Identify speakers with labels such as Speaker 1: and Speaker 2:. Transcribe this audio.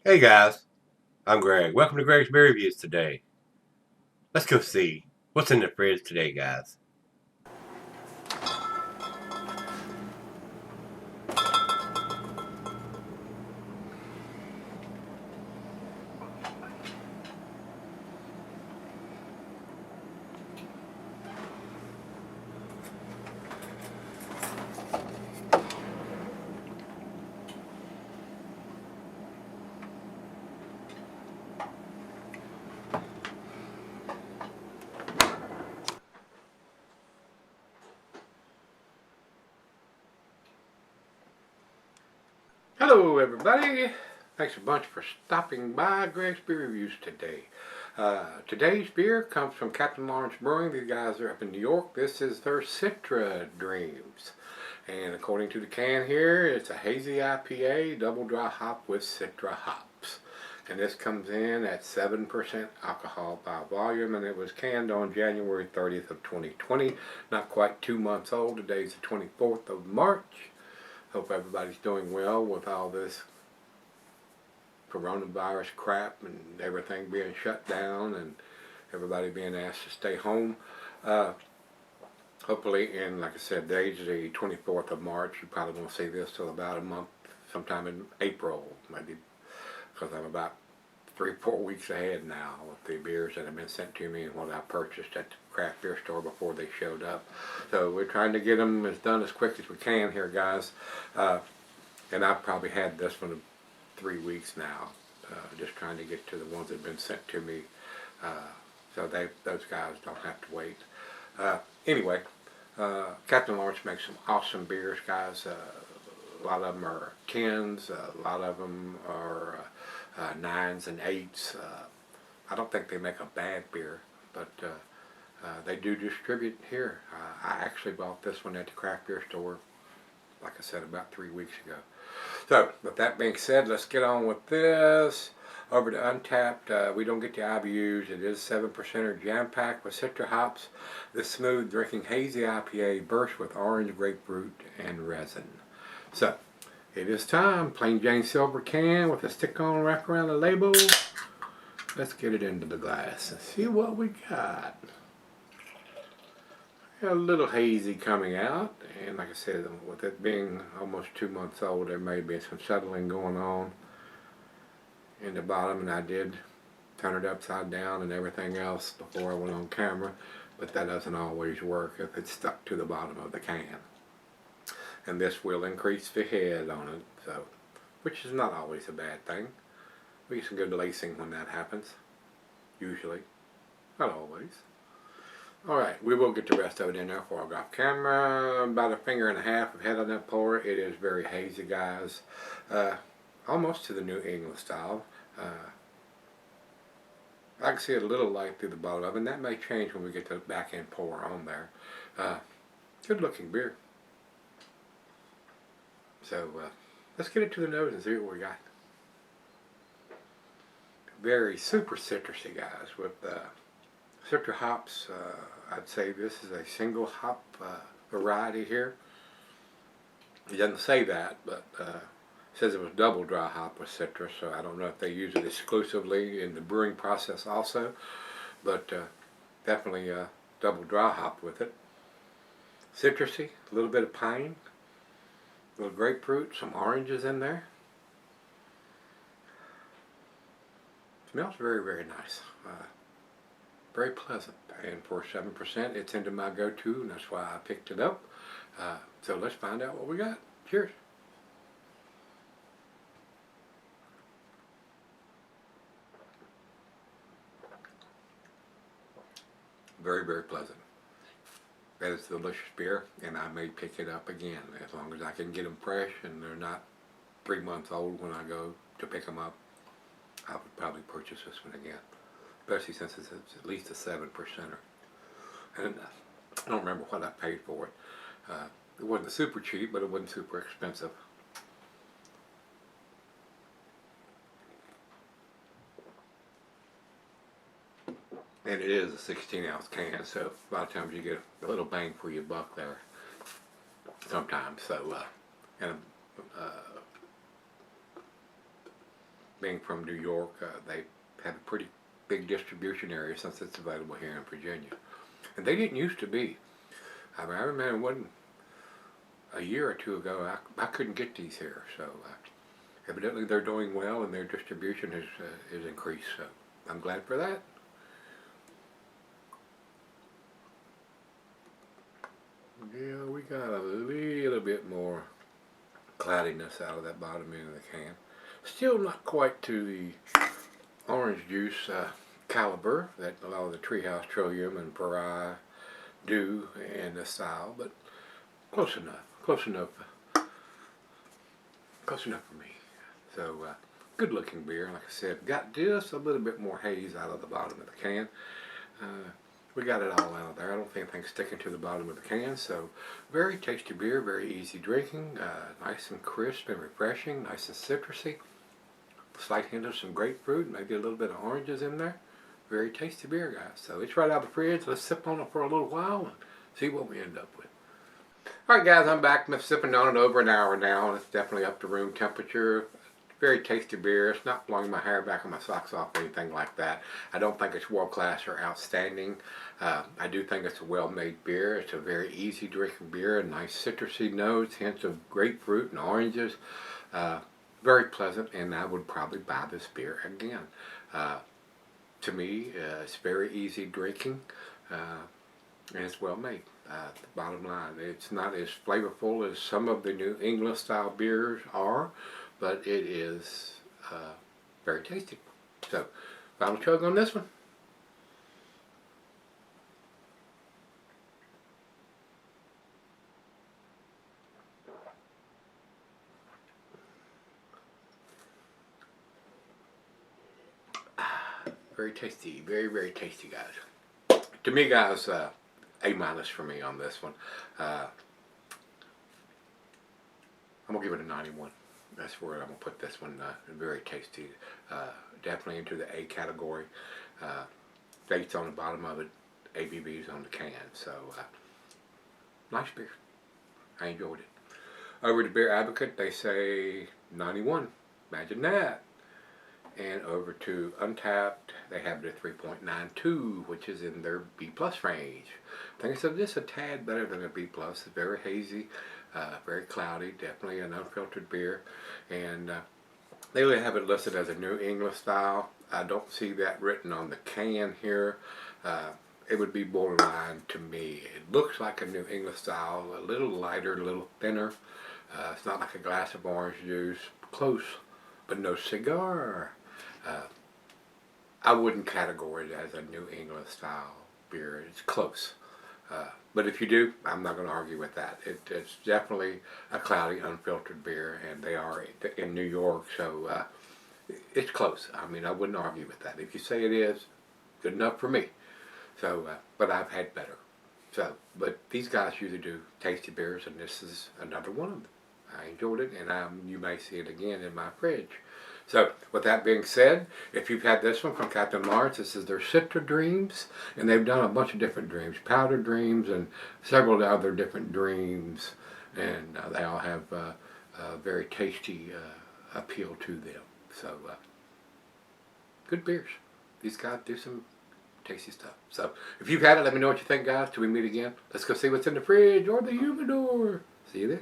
Speaker 1: Hey guys, I'm Greg. Welcome to Gregsbeerreviews today. Let's go see what's in the fridge today, guys.
Speaker 2: Hello everybody, thanks a bunch for stopping by Gregsbeerreviews today. Today's beer comes from Captain Lawrence Brewing. These guys are up in New York. This is their Citra Dreams. And according to the can here, it's a hazy IPA, double dry hop with Citra hops. And this comes in at 7% alcohol by volume, and it was canned on January 30th of 2020. Not quite 2 months old. Today's the 24th of March. Hope everybody's doing well with all this coronavirus crap and everything being shut down and everybody being asked to stay home. Hopefully, and like I said, today's the 24th of March. You probably won't see this till about a month, sometime in April, maybe, because I'm about 3-4 weeks ahead now with the beers that have been sent to me and what I purchased at the craft beer store before they showed up. So we're trying to get them done as quick as we can here, guys. And I've probably had this one 3 weeks now, just trying to get to the ones that have been sent to me, so those guys don't have to wait. Anyway, Captain Lawrence makes some awesome beers, guys. A lot of them are 10s, a lot of them are 9s and 8s. I don't think they make a bad beer, but they do distribute here. I actually bought this one at the craft beer store, like I said, about 3 weeks ago. So, with that being said, let's get on with this. Over to Untapped, we don't get the IBUs. It is 7% jam-packed with Citra hops. This smooth drinking hazy IPA bursts with orange, grapefruit, and resin. So, it is time. Plain Jane silver can with a stick-on wrap around the label. Let's get it into the glass and see what we got. A little hazy coming out, and like I said, with it being almost 2 months old, there may be some settling going on in the bottom, and I did turn it upside down and everything else before I went on camera, but that doesn't always work if it's stuck to the bottom of the can. And this will increase the head on it, so, which is not always a bad thing. We get some good lacing when that happens, usually, not always. Alright, we will get the rest of it in there before I go off camera. About a finger and a half of head on that pour. It is very hazy, guys. Almost to the New England style. I can see it a little light through the bottom of it, and that may change when we get the back end pour on there. Good looking beer. So, let's get it to the nose and see what we got. Very super citrusy, guys, with Citra hops. I'd say this is a single hop variety here. It doesn't say that, but it says it was double dry hop with Citra, so I don't know if they use it exclusively in the brewing process also, but definitely double dry hop with it. Citrusy, a little bit of pine, a little grapefruit, some oranges in there. Smells very, very nice. Very pleasant, and for 7% it's into my go-to, and that's why I picked it up. So let's find out what we got. Cheers. Very, very pleasant. That is delicious beer, and I may pick it up again as long as I can get them fresh and they're not 3 months old when I go to pick them up. I would probably purchase this one again, especially since it's at least a 7%. And I don't remember what I paid for it. It wasn't super cheap, but it wasn't super expensive. And it is a 16-ounce can, so a lot of times you get a little bang for your buck there. Sometimes, so and being from New York, they have a pretty big distribution area since it's available here in Virginia. And they didn't used to be. I mean, I remember one a year or two ago, I couldn't get these here. So evidently they're doing well and their distribution is increased. So I'm glad for that. Yeah, we got a little bit more cloudiness out of that bottom end of the can. Still not quite to the orange juice caliber that a lot of the Treehouse Trillium and Parai do in this style, but close enough. Close enough for me. So, good looking beer. Like I said, got just a little bit more haze out of the bottom of the can. We got it all out of there. I don't think anything's sticking to the bottom of the can. So, very tasty beer, very easy drinking, nice and crisp and refreshing, nice and citrusy. Slight hint of some grapefruit, maybe a little bit of oranges in there. Very tasty beer, guys. So it's right out of the fridge. Let's sip on it for a little while and see what we end up with. Alright guys, I'm back. Been sipping on it over an hour now, and it's definitely up to room temperature. Very tasty beer. It's not blowing my hair back or my socks off or anything like that. I don't think it's world class or outstanding. I do think it's a well-made beer. It's a very easy drinking beer. Nice citrusy notes, hints of grapefruit and oranges. Very pleasant, and I would probably buy this beer again. To me, it's very easy drinking, and it's well made. The bottom line, it's not as flavorful as some of the New England style beers are, but it is very tasty. So, final chug on this one. Very tasty, very, very tasty, guys. To me, guys, A- for me on this one. I'm going to give it a 91. That's where I'm going to put this one. Very tasty. Definitely into the A category. Dates on the bottom of it, ABVs on the can. So, nice beer. I enjoyed it. Over to Beer Advocate, they say 91. Imagine that. And over to Untapped, they have it at 3.92, which is in their B+ range. I think it's just a tad better than a B+. It's very hazy, very cloudy, definitely an unfiltered beer. And they only have it listed as a New England style. I don't see that written on the can here. It would be borderline to me. It looks like a New England style, a little lighter, a little thinner. It's not like a glass of orange juice. Close, but no cigar. I wouldn't categorize it as a New England style beer. It's close. But if you do, I'm not going to argue with that. It's definitely a cloudy, unfiltered beer, and they are in New York, so it's close. I mean, I wouldn't argue with that. If you say it is, good enough for me. So, but I've had better. So, but these guys usually do tasty beers, and this is another one of them. I enjoyed it, and you may see it again in my fridge. So, with that being said, if you've had this one from Captain Lawrence, this is their Citra Dreams, and they've done a bunch of different dreams, powder dreams, and several other different dreams, and they all have very tasty appeal to them. So, good beers. These guys do some tasty stuff. So, if you've had it, let me know what you think, guys. Till we meet again, let's go see what's in the fridge or the humidor. See you there.